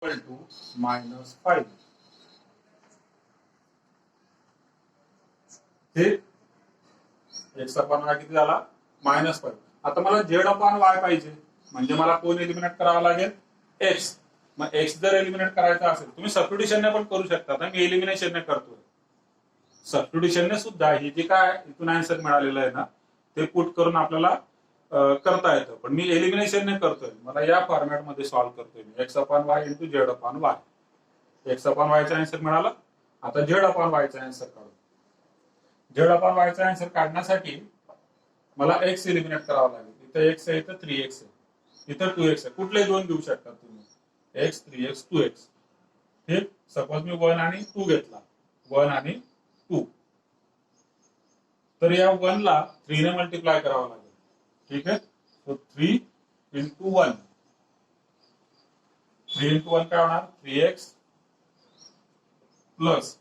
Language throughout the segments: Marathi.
equal to -5. ठीक, x अपॉन y किती झाला -5. आता मला z अपॉन y पाहिजे, म्हणजे मला कोण एलिमिनेट करावं लागेल, x. मग x जर एलिमिनेट करायचा असेल, तुम्ही सबस्टिट्यूशनने पण करू शकता. मी एलिमिनेशनने करतोय. सबस्टिट्यूशनने सुद्धा ही जी काय इथून आन्सर मिळालेलं आहे ना, ते पुट करून आपल्याला करता येतं. पण मी एलिमिनेशनने करतोय. मला या फॉर्मॅट मध्ये सॉल्व्ह करतोय मी. x upon y into z upon y. x upon y चा आन्सर मिळाला. आता z अपॉन y चा आन्सर काढू. z अपॉन y चा आन्सर काढण्यासाठी मला x एलिमिनेट करावं लागेल. इथं x आहे, इथं 3x आहे, इथं 2x आहे. कुठले दोन घेऊ शकता तुम्ही, x 3x 2x. ठीक, सपोज मी 1 आणि 2 घेतला, 1 आणि 2. तर या 1 ला 3 ने मल्टिप्लाय करावं लागेल. ठीक आहे, तो 3 इंटू 1. 3 इंटू 1 काय होणार, 3x प्लस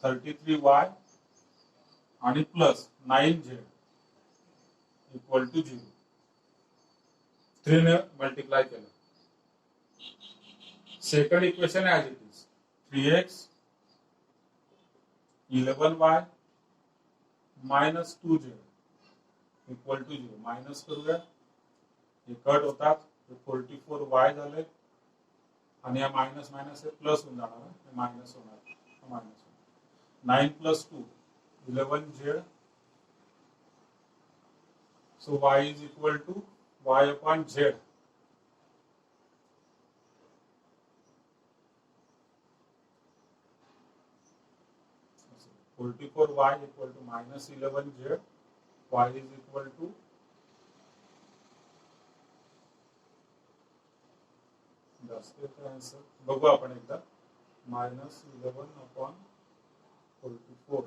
33y आणि प्लस 9z इक्वल टू 0. 3 ने मल्टिप्लाय केलं. Second equation as it is, 3x 11y minus 2z equal to 0. Minus करूया, हे कट होतात, 44y झाले आणि या मायनस मायनस हे प्लस होऊन जाणार, हे मायनस होणार, minus 9 plus 2 11z. So y is equal to y upon z. So 44y equal to minus 11z. Y is equal to answer बघू आपण एकदा. Minus 11 upon 44.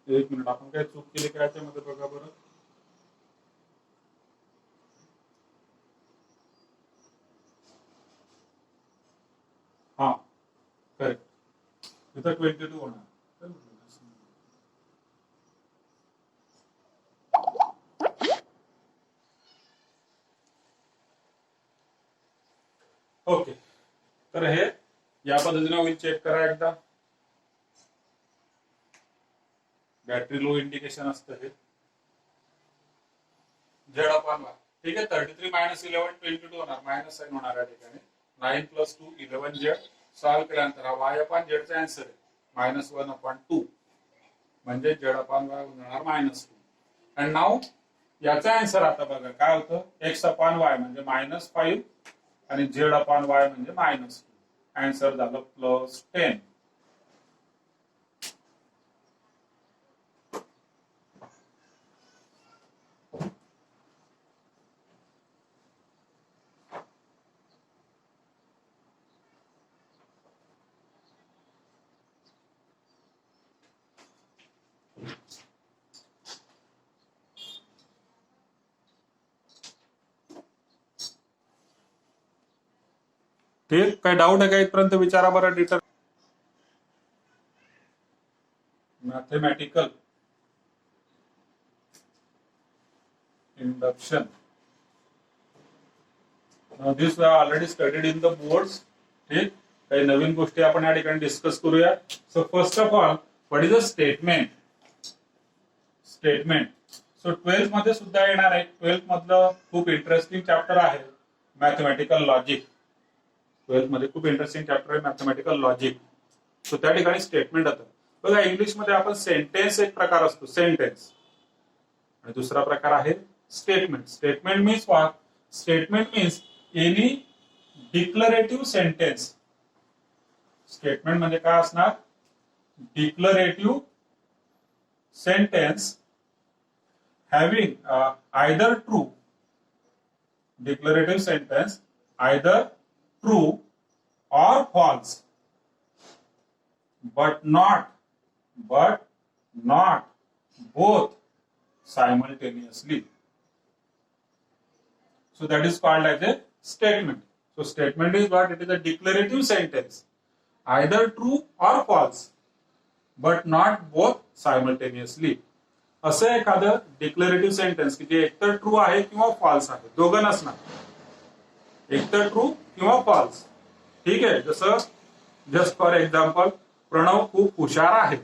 एक मिनिट, आपण काय चूक केली काय याच्यामध्ये बघा बरं. हा करेक्ट, इथं 22 होणार. ओके, तर हे या पद्धतीने होईल. चेक करा एकदा. बॅटरी लो इंडिकेशन असतं हे. z upon y. ठीक आहे, 33 मायनस 11 22 होणार, मायनस साइन होणार या ठिकाणी. 9 प्लस 2 11z. सॉल्व्ह केल्यानंतर हा y अपॉन z चा आन्सर आहे मायनस 1 अपॉन 2, म्हणजे z अपॉन y होणार मायनस 2. अँड नाउ याचा आन्सर आता बघा काय होतं, x अपॉन y म्हणजे मायनस 5 आणि z अपॉन y म्हणजे मायनस 2. आन्सर झालं प्लस 10. ठीक, काही डाऊट आहे का इथपर्यंत, विचारा बरं. डिटर mathematical induction, this we already studied in the boards. ठीक, काही नवीन गोष्टी आपण या ठिकाणी डिस्कस करूया. So first of all, what is a statement. Statement, so 12th मध्ये सुद्धा येणार आहे. 12th मधलं खूप इंटरेस्टिंग चॅप्टर आहे मॅथमॅटिकल लॉजिक. 12th मध्ये खूप इंटरेस्टिंग चॅप्टर आहे मॅथमॅटिकल लॉजिक. सो त्या ठिकाणी स्टेटमेंट होतं. बघा, इंग्लिश मध्ये आपण सेंटेन्स एक प्रकार असतो, सेंटेन्स, आणि दुसरा प्रकार आहे statement. Statement means what, statement means any declarative sentence. Statement म्हणजे काय असणार, declarative sentence having either true, declarative sentence either true or false, but not both simultaneously. So that is called as a statement. So statement is what? It is a declarative sentence, either true or false, but not both simultaneously. असं एखादं डिक्लेरेटिव्ह सेंटेन्स की जे एकतर ट्रू आहे किंवा फॉल्स आहे, दोघं नसणार, एकतर ट्रू किंवा फॉल्स. ठीक आहे. जसं जस्ट फॉर एक्झाम्पल, प्रणव खूप हुशार आहे.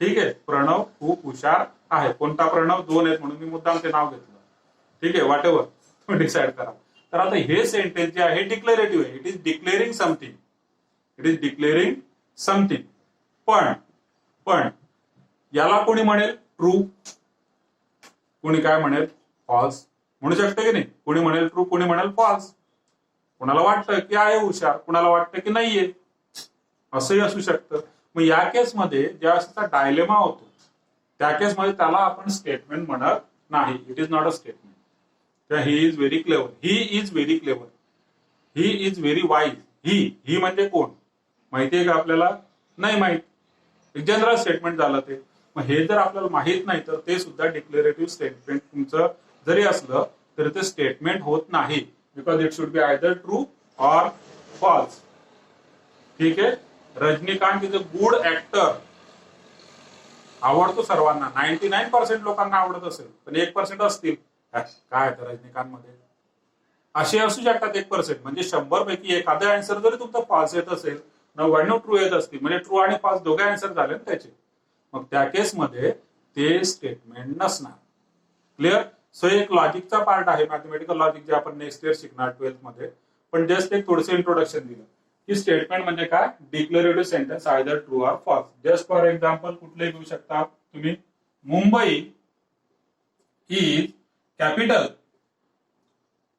ठीक आहे, प्रणव खूप हुशार आहे. कोणता प्रणव? दोन आहेत म्हणून मी मुद्दाम ते नाव घेतलं. ठीक आहे, वॉट एव्हर तुम्ही डिसाइड करा. तर आता हे सेंटेन्स जे आहे डिक्लेरेटिव्ह आहे. It is declaring something. It is declaring something. पण याला कोणी म्हणेल ट्रू, कोणी काय म्हणेल फॉल्स. म्हणू शकते की नाही? कोणी म्हणेल ट्रू, कोणी म्हणेल फॉल्स. कोणाला वाटतं की आहे हुशार, कोणाला वाटतं की नाहीये, असंही असू शकतं. मग या केसमध्ये ज्या असा डायलेमा होतो त्या केसमध्ये त्याला आपण स्टेटमेंट म्हणत नाही. It is not a statement. He is very clever. He is very clever. He is very wise. He म्हणजे कोण माहितीये का आपल्याला? नाही माहित. एक जनरल स्टेटमेंट झालं ते. मग हे जर आपल्याला माहित नाही तर ते सुद्धा डिक्लेरेटिव्ह स्टेटमेंट तुमचं जरी असलं तरी ते स्टेटमेंट होत नाही. Because it should be either true or false. ठीक आहे. Rajinikanth is a good actor. आवडतो सर्वांना. 99% लोकांना आवडत असेल पण 1% असतील काय तर रजनीकांत मध्ये असे असू शकतात 1%. म्हणजे 100 पैकी एखादा आन्सर जरी तुमचा फॉल्स येत असेल, 99 ट्रू येत असतील, म्हणजे ट्रू आणि फॉल्स दोघे आन्सर झाले ना त्याचे. मग त्या केसमध्ये ते स्टेटमेंट नसणार. क्लिअर? सो एक लॉजिकचा पार्ट आहे, मॅथमॅटिकल लॉजिक, जे आपण नेक्स्ट इयर शिकणार 12th मध्ये. पण जस्ट एक थोडंसं इंट्रोडक्शन दिलं की स्टेटमेंट म्हणजे काय? Declarative sentence either true or false. Just for example कुठले घेऊ शकता तुम्ही? Mumbai is capital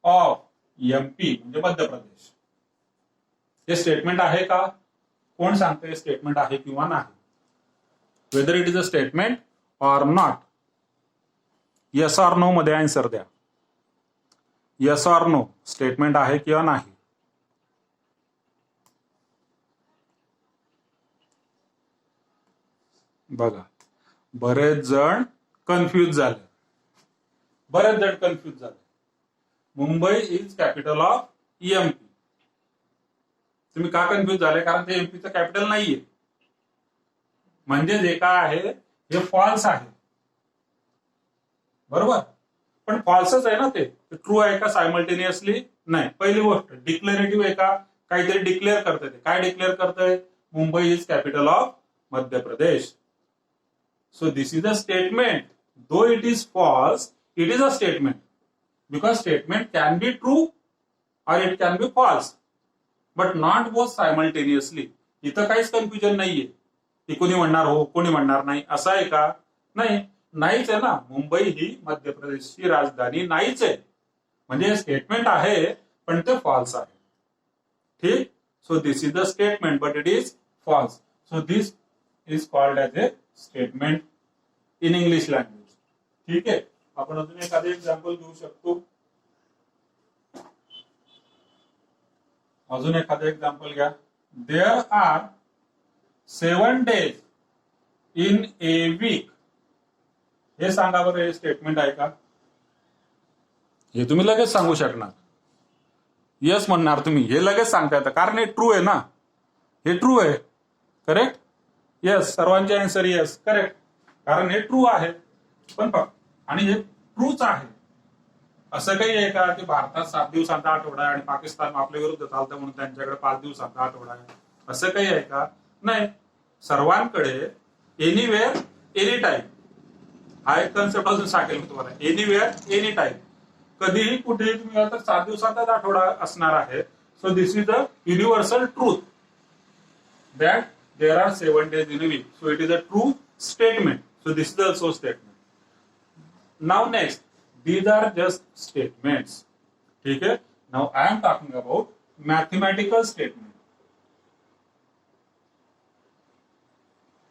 of MP म्हणजे मध्य प्रदेश. हे स्टेटमेंट आहे का? कोण सांगते स्टेटमेंट आहे किंवा नाही? Whether it is a statement or not. Yes or no मध्ये आन्सर द्या. येस ऑर नो स्टेटमेंट आहे किंवा नाही? बघा, बरेच जण कन्फ्यूज झाले. Mumbai is capital of MP. तुम्ही का कन्फ्यूज झाले? कारण ते एमपीचं कॅपिटल नाहीये. म्हणजे जे काय आहे हे फॉल्स आहे. बरोबर? पण फॉल्सच आहे ना ते. ट्रू आहे का सायमल्टेनियसली? नाही. पहिली गोष्ट डिक्लेरेटिव्ह आहे का? काहीतरी डिक्लेअर करतंय. ते काय डिक्लेअर करतंय? Mumbai is capital of Madhya Pradesh. So this is a statement. Though it is false, it is a statement. Because statement can be true or it can be false. But not both simultaneously. इथं काहीच कन्फ्युजन नाहीये की कोणी म्हणणार हो, कोणी म्हणणार नाही, असं आहे का? नाही. नाहीच आहे ना. मुंबई ही मध्य प्रदेशची राजधानी नाहीच आहे. म्हणजे स्टेटमेंट आहे पण ते फॉल्स आहे. ठीक. So this is the statement but it is false. So this is called as a statement in English language. ठीक आहे. आपण अजून एखादं एक्झाम्पल घेऊ शकतो. अजून एखादं एक्झाम्पल घ्या. There are 7 days in a week. हे सांगा बरं, हे स्टेटमेंट आहे का? हे तुम्ही लगेच सांगू शकणार. येस म्हणणार तुम्ही. हे लगेच सांगता येतं कारण हे ट्रू आहे ना. हे ट्रू आहे. करेक्ट? येस. सर्वांचे आन्सर येस. करेक्ट. कारण हे ट्रू आहे. पण आणि हे ट्रूच आहे. असं काही आहे का की भारतात 7 दिवसांचा आठवडा आहे आणि पाकिस्तान आपल्या विरुद्ध चालतं म्हणून त्यांच्याकडे 5 दिवसांचा आठवडा आहे? असं काही आहे का? नाही. सर्वांकडे एनिवेअर एनी टाइम हा एक कन्सेप्ट अजून सांगेल मी तुम्हाला. Anywhere any time. कधीही कुठेही तुम्ही तर 7 दिवसांचाच आठवडा असणार आहे. So this is a universal truth that there are 7 days in a week. So it is a true statement. So this is also statement. Now next, these are just statements. ठीक है? Now I am talking about mathematical statement.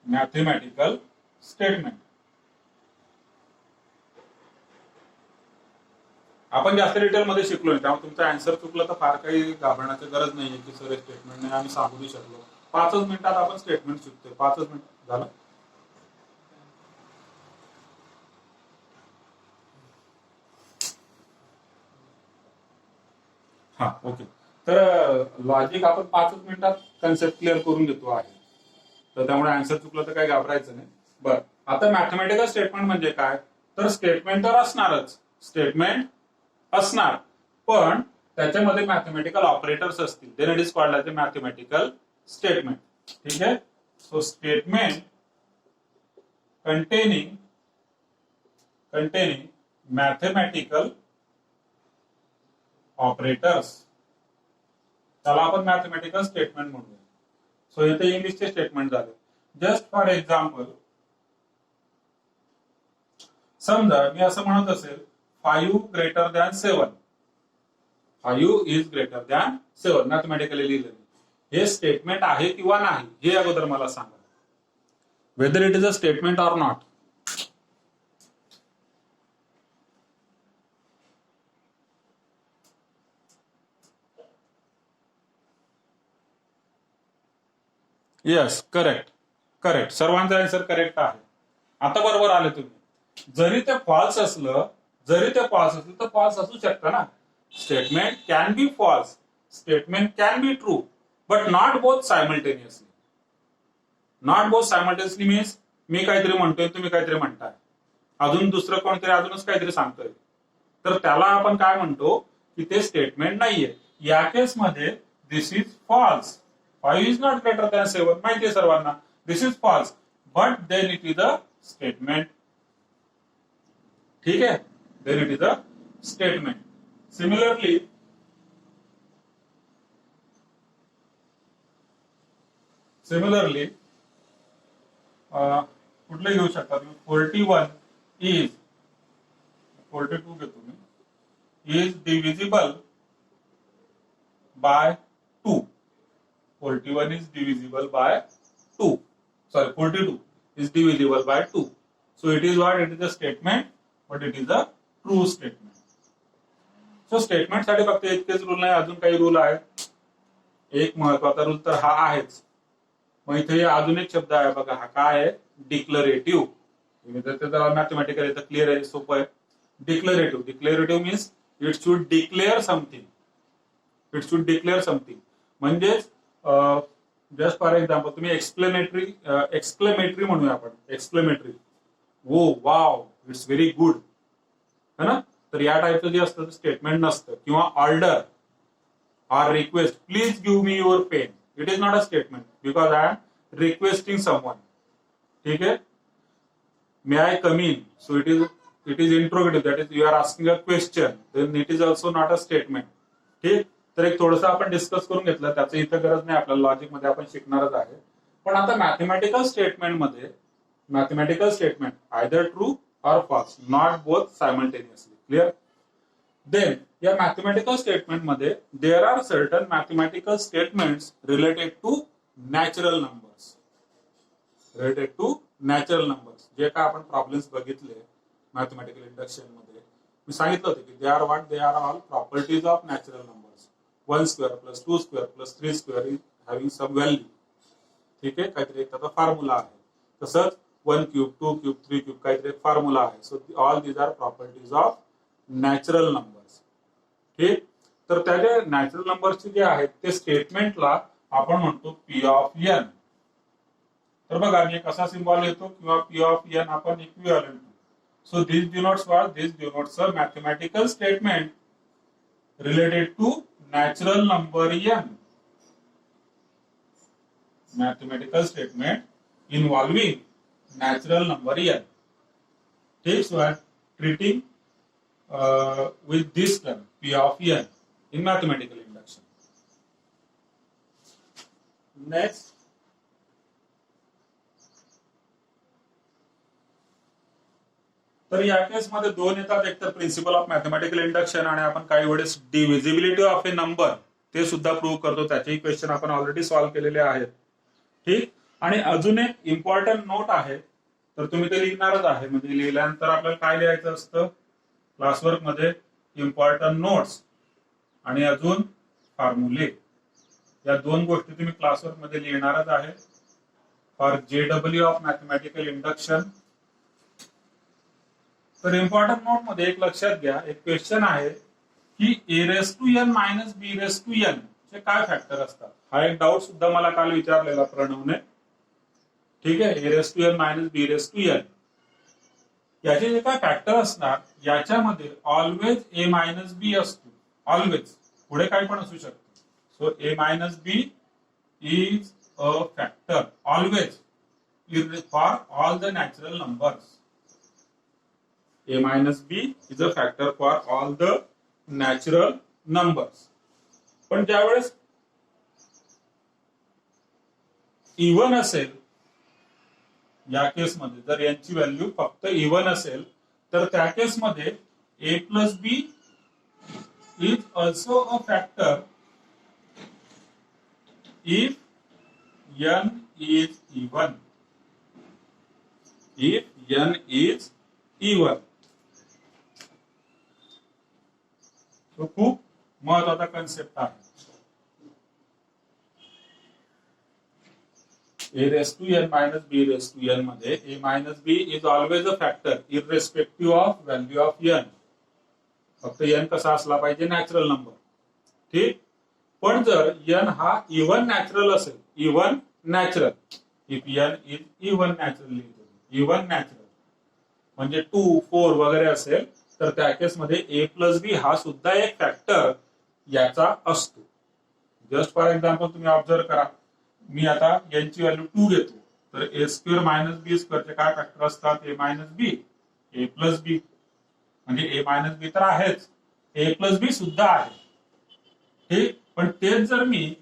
Mathematical statement. आपण जास्त डिटेल मध्ये शिकलो नाही त्यामुळे तुमचं आन्सर चुकलं तर फार काही घाबरण्याची गरज नाहीये की सर स्टेटमेंट नाही आम्ही सांगू शकलो. 5च मिनिटात आपण स्टेटमेंट शिकतोय. 5च मिनिट झालं. हा ओके. तर लॉजिक आपण 5च मिनिटात कन्सेप्ट क्लिअर करून घेतो आहे. तर त्यामुळे आन्सर चुकलं तर काही घाबरायचं नाही. बरं. आता मॅथमॅटिकल स्टेटमेंट म्हणजे काय, तर स्टेटमेंट तर असणारच, स्टेटमेंट असणार, पण त्याच्यामध्ये मॅथमॅटिकल ऑपरेटर्स असतील, then it is called as a mathematical statement. ठीक आहे. So statement containing mathematical operators, त्याला आपण मॅथमॅटिकल स्टेटमेंट म्हणूया. सो इथे इंग्लिशचे स्टेटमेंट झाले. जस्ट फॉर एक्झाम्पल, समजा मी असं म्हणत असेल 5 greater than 7, 5 is greater than 7 mathematically लिहिलं, हे स्टेटमेंट आहे किंवा नाही हे अगोदर मला सांगा, whether it is a statement or not. Yes, correct, सर्वांचा आन्सर करेक्ट आहे. आता बरोबर आले तुम्ही. जरी ते फॉल्स असलं तर फॉल्स असू शकतं ना. Statement can be false, statement can be true, but not both simultaneously. Not both simultaneously means मी काहीतरी म्हणतोय, तुम्ही काहीतरी म्हणताय, अजून दुसरं कोणतरी अजूनच काहीतरी सांगतोय, तर त्याला आपण काय म्हणतो की ते स्टेटमेंट नाहीये. या केसमध्ये this is false, 5 is not greater than 7 माहिती आहे सर्वांना, this is false, but then it is a statement. ठीक आहे, then it is a statement. Similarly कुठले घेऊ शकता तुम्ही, 41 इज 42 घेतो मी, is divisible by 2. 41 is divisible by 2. Sorry, 42 is divisible by 2. So it is what? It is a statement, but it is a true statement. So statement साठी फक्त इतकेच रूल नाही, अजून काही रूल आहे. एक महत्वाचा रूल तर हा आहेच. मग इथे अजून एक शब्द आहे बघा, हा काय आहे, डिक्लरेटिव्ह. मॅथमॅटिकल येतं, क्लिअर आहे, सोपं आहे. Declarative means it should declare something, म्हणजेच जस्ट फॉर एक्झाम्पल तुम्ही एक्सक्लेमेटरी म्हणूया आपण, एक्सक्लेमेटरी, वो वाव इट्स व्हेरी गुड, है ना. तर या टाईपचं जे असतं स्टेटमेंट नसतं. किंवा order or request, please give me your pen, it is not a statement because I am requesting someone. ठीक आहे. May I come in, so it is interrogative, that is you are asking a question, then it is also not a statement. ठीक. तर एक थोडंसं आपण डिस्कस करून घेतलं, त्याचं इथं गरज नाही, आपल्याला लॉजिक मध्ये आपण शिकणारच आहे. पण आता mathematical statement either true or false, not both simultaneously. Clear. Then या मॅथमॅटिकल स्टेटमेंट मध्ये there are certain mathematical statements related to natural numbers. जे काय आपण प्रॉब्लेम्स बघितले मॅथमॅटिकल इंडक्शन मध्ये, मी सांगितलं होतं की they are all properties of natural numbers. 1 square plus 2 square plus 3 square is having some value. ठीक आहे, काहीतरी एक त्याचा फॉर्म्युला आहे. तसंच 1 cube, 2 cube, 3 cube काहीतरी एक फॉर्म्युला आहे. So all these are properties of natural numbers. ठीक. तर त्याचे नॅचरल नंबर्सचे जे आहेत ते स्टेटमेंटला आपण म्हणतो पी ऑफ एन. तर बघा मी कसा सिम्बॉल येतो, किंवा पी ऑफ एन आपण equivalent. So this denotes a mathematical statement related to natural number n. Mathematical statement involving natural number n. Takes what? Treating with this term p of n in mathematical induction. Next, तर या केसमध्ये दोन येतात, एक तर प्रिन्सिपल ऑफ मॅथमॅटिकल इंडक्शन, आणि आपण काही वेळेस डिव्हिजिबिलिटी ऑफ ए नंबर ते सुद्धा प्रूव्ह करतो. त्याचे क्वेश्चन आपण ऑलरेडी सॉल्व्ह केलेले आहेत. ठीक. आणि अजून एक इम्पॉर्टंट नोट आहे, तर तुम्ही ते लिहिणारच आहे. म्हणजे लिहिल्यानंतर आपल्याला काय लिहायचं असतं क्लासवर्क मध्ये, इम्पॉर्टंट नोट्स आणि अजून फॉर्म्युले. या दोन गोष्टी तुम्ही क्लासवर्क मध्ये लिहिणारच आहे for JW of mathematical induction. तर इम्पॉर्टंट नोट मध्ये एक लक्षात घ्या, एक क्वेश्चन आहे की a⁻n - b⁻n चे काय फॅक्टर असतात. हा एक डाऊट सुद्धा मला काल विचारलेला प्रणवने. ठीक आहे, a⁻n - b⁻n याचे जे काय फॅक्टर असणार याच्यामध्ये ऑलवेज ए मायनस बी असतो. ऑलवेज, पुढे काही पण असू शकतं. So a minus b is a factor always for all the natural numbers. A minus b is a factor for all the natural numbers. पण ज्यावेळेस इव्हन असेल, या केसमध्ये जर यांची व्हॅल्यू फक्त इव्हन असेल तर त्या केसमध्ये a plus b is also a factor if n is even. If n is even. तो खूप महत्वाचा कन्सेप्ट आहे. a raised to n minus b raised to n मध्ये a minus b is always a factor irrespective of value of n. फक्त n कसा असला पाहिजे, नॅचरल नंबर. ठीक. पण जर n हा इव्हन नॅचरल असेल, even natural, if n is even natural, even natural म्हणजे 2, 4 वगैरे असेल तर त्या केसमध्ये ए प्लस बी हा सुद्धा एक फॅक्टर याचा असतो. जस्ट फॉर एक्झाम्पल तुम्ही ऑब्झर्व करा, मी आता यांची व्हॅल्यू 2 घेतो तर ए स्क्वेअर मायनस बी स्क्वेअरचे काय फॅक्टर असतात, a minus b, A plus बी. म्हणजे ए मायनस बी तर आहेच, ए प्लस बी सुद्धा आहे. ठीक. पण तेच जर मी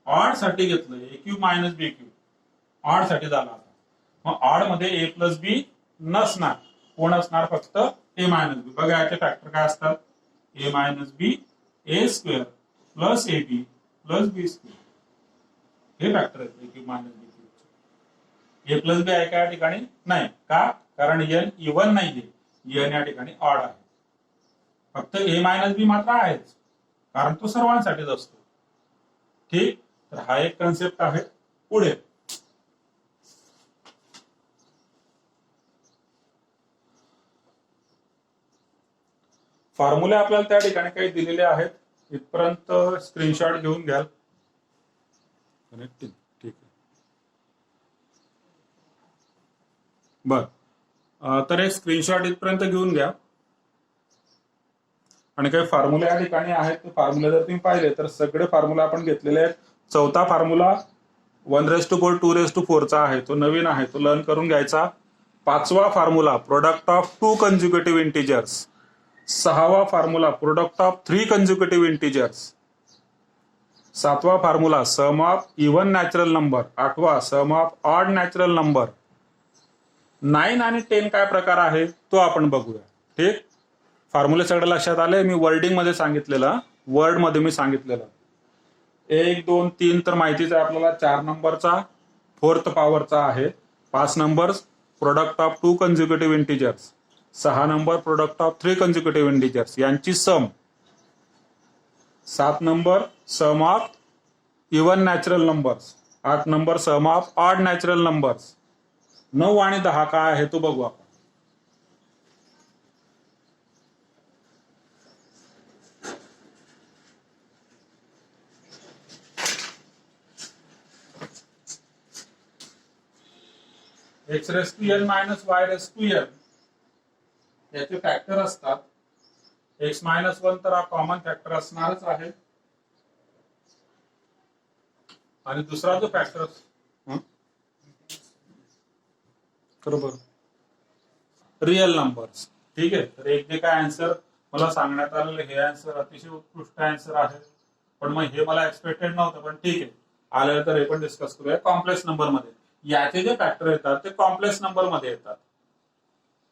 ऑड साठी घेतलं, ए cube minus b cube, odd साठी झाला, मग ऑड मध्ये ए प्लस बी नसणार. कोण असणार, फक्त ए मायनस बी. बघा याचे फॅक्टर काय असतात, a minus b a square plus a b plus b square. हे फॅक्टर आहेत a cube minus b cube. A plus b आहे का या ठिकाणी, नाही. का, कारण एन इव्हन नाहीये, एन या ठिकाणी ऑड आहे. फक्त ए मायनस बी मात्र आहेच, कारण तो सर्वांसाठीच असतो. ठीक. तर हा एक कन्सेप्ट आहे. पुढे फॉर्म्युले आपल्याला त्या ठिकाणी काही दिलेले आहेत, इथपर्यंत स्क्रीनशॉट घेऊन घ्याल. ठीक आहे. बर, तर एक स्क्रीनशॉट इथपर्यंत घेऊन घ्या. आणि काही फॉर्म्युले या ठिकाणी आहेत, ते फॉर्म्युले जर तुम्ही पाहिले तर सगळे फॉर्म्युला आपण घेतलेले आहेत. चौथा फॉर्म्युला 1:4 2:4 चा आहे, तो नवीन आहे, तो लर्न करून घ्यायचा. पाचवा formula product of 2 consecutive integers. सहावा formula product of 3 consecutive integers. सातवा formula sum of even natural number. आठवा sum of odd natural number. 9 आणि 10 काय प्रकार आहे तो आपण बघूया. ठीक. फॉर्म्युले सगळं लक्षात आले. मी वर्डिंग मध्ये सांगितलेलं, वर्ड मध्ये मी सांगितलेलं. 1 2 3 तर माहितीच आहे आपल्याला, 4 नंबरचा 4th पॉवरचा आहे. 5 number product of 2 consecutive integers. 6 number product of 3 consecutive integers यांची sum. 7 number sum of even natural numbers. 8 number sum of odd natural numbers. 9 आणि 10 काय आहे तो बघू आपण. X raise to n minus y raise to n याचे फॅक्टर असतात. एक्स मायनस 1 तर हा कॉमन फॅक्टर असणारच आहे. आणि दुसरा जो फॅक्टर बरोबर रिअल नंबर्स. ठीक आहे. तर एक जे काय आन्सर मला सांगण्यात आलेलं हे आन्सर अतिशय उत्कृष्ट आन्सर आहे. पण मग हे मला एक्सपेक्टेड नव्हतं, पण ठीक आहे, आलेलं तर हे पण डिस्कस करूया. कॉम्प्लेक्स नंबर मध्ये याचे जे फॅक्टर येतात ते कॉम्प्लेक्स नंबर मध्ये येतात.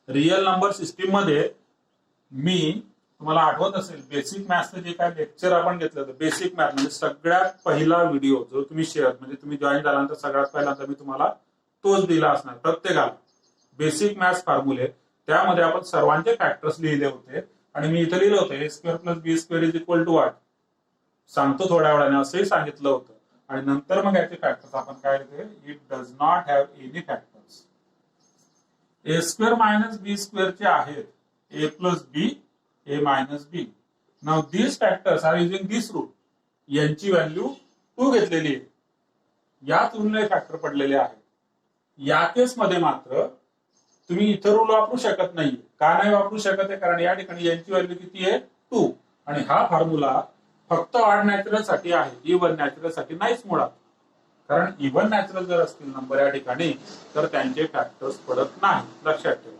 रिअल नंबर सिस्टीम मध्ये मी तुम्हाला आठवत असेल बेसिक मॅथचं जे काय लेक्चर आपण घेतलं होतं, बेसिक मॅथ म्हणजे सगळ्यात पहिला व्हिडिओ जो तुम्ही शेअर म्हणजे तुम्ही जॉईन झाल्यानंतर सगळ्यात पहिल्यांदा मी तुम्हाला तोच दिला असणार प्रत्येकाला. बेसिक मॅथ्स फॉर्म्युले त्यामध्ये आपण सर्वांचे फॅक्टर्स लिहिले होते. आणि मी इथे लिहिलं होतं a square plus b square is equal to what, सांगतो थोड्या वेळाने, असंही सांगितलं होतं. आणि नंतर मग याचे फॅक्टर्स आपण काय लिहिले, it does not have any factors. A square minus b स्क्वेअरचे आहेत a plus b a minus b. Now this factors are using this root. यांची व्हॅल्यू 2 घेतलेली आहे, या तुलनेत फॅक्टर पडलेले आहेत. या केसमध्ये मात्र तुम्ही इतर रूल वापरू शकत नाही. का नाही वापरू शकत आहे? कारण या ठिकाणी यांची व्हॅल्यू किती आहे? 2. आणि हा फॉर्म्युला फक्त ऑड नॅचरल साठी आहे, इव्हन नॅचरल साठी नाहीच मुळात. कारण इव्हन नॅचरल जर असतील नंबर या ठिकाणी तर त्यांचे फॅक्टर्स पडत नाही, लक्षात ठेवा.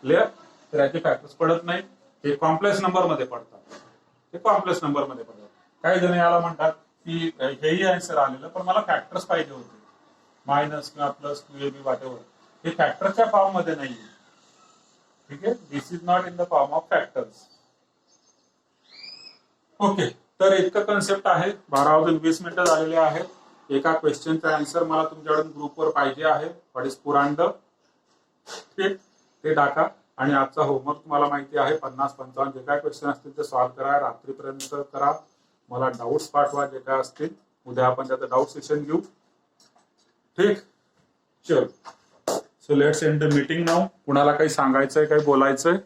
क्लिअर? तर याचे फॅक्टर्स पडत नाही, हे कॉम्प्लेक्स नंबर मध्ये पडतात. हे कॉम्प्लेक्स नंबर मध्ये पडतात. काही जण याला म्हणतात की हेही आन्सर आलेलं पण मला फॅक्टर्स पाहिजे होते, मायनस किंवा प्लस QAB वॉटेवर. हे फॅक्टरच्या फॉर्म मध्ये नाही. ठीक आहे, this is not in the form of factors. Okay, तर इतकं कन्सेप्ट आहे. 12:20 झालेले आहेत. एका क्वेश्चनचा आन्सर मला तुमच्याकडून ग्रुपवर पाहिजे आहे. व्हॉट इज पुरांड? ठीक, ते टाका. आणि आजचा होमवर्क तुम्हाला माहिती आहे 50-55 जे काय क्वेश्चन असतील ते सॉल्व्ह करा, रात्रीपर्यंत करा. मला डाऊट्स पाठवा जे काय असतील. उद्या आपण त्याचं डाऊट सेशन घेऊ. ठीक, चल. So let's end the meeting now. कुणाला काही सांगायचंय, काही बोलायचंय?